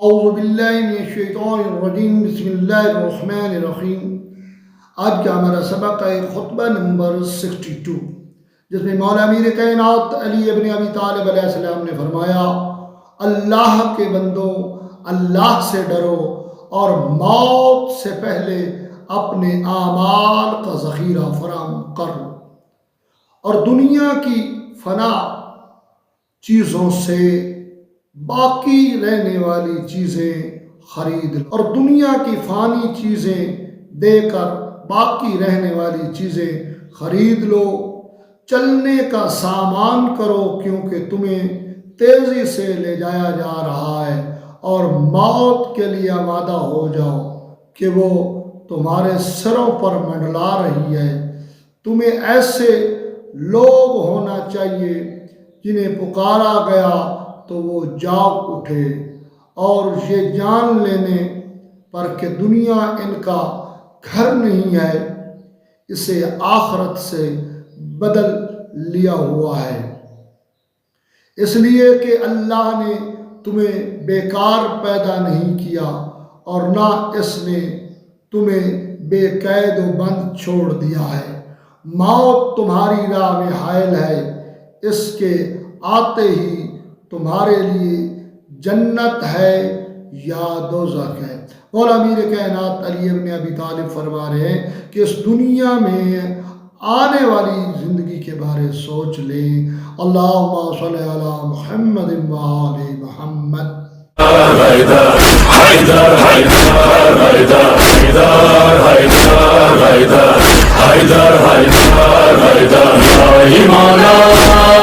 اعوذ باللہ من الشیطان الرجیم بسم اللہ الرحمن الرحیم۔ آج کا ہمارا سبق ہے خطبہ نمبر 62، جس میں مولا امیر کائنات علی ابن ابی طالب علیہ السلام نے فرمایا، اللہ کے بندوں، اللہ سے ڈرو اور موت سے پہلے اپنے اعمال کا ذخیرہ فراہم کرو اور دنیا کی فنا چیزوں سے باقی رہنے والی چیزیں خرید لو، اور دنیا کی فانی چیزیں دے کر باقی رہنے والی چیزیں خرید لو۔ چلنے کا سامان کرو کیونکہ تمہیں تیزی سے لے جایا جا رہا ہے، اور موت کے لیے آمادہ ہو جاؤ کہ وہ تمہارے سروں پر منڈلا رہی ہے۔ تمہیں ایسے لوگ ہونا چاہیے جنہیں پکارا گیا تو وہ جاگ اٹھے، اور یہ جان لینے پر کہ دنیا ان کا گھر نہیں ہے، اسے آخرت سے بدل لیا ہوا ہے، اس لیے کہ اللہ نے تمہیں بیکار پیدا نہیں کیا اور نہ اس نے تمہیں بے قید و بند چھوڑ دیا ہے۔ موت تمہاری راہ میں حائل ہے، اس کے آتے ہی تمہارے لیے جنت ہے یا دوزخ ہے۔ مولا امیر کائنات علی ابن ابی طالب فرما رہے ہیں کہ اس دنیا میں آنے والی زندگی کے بارے سوچ لیں۔ اللہم صلی علی محمد و آل محمد۔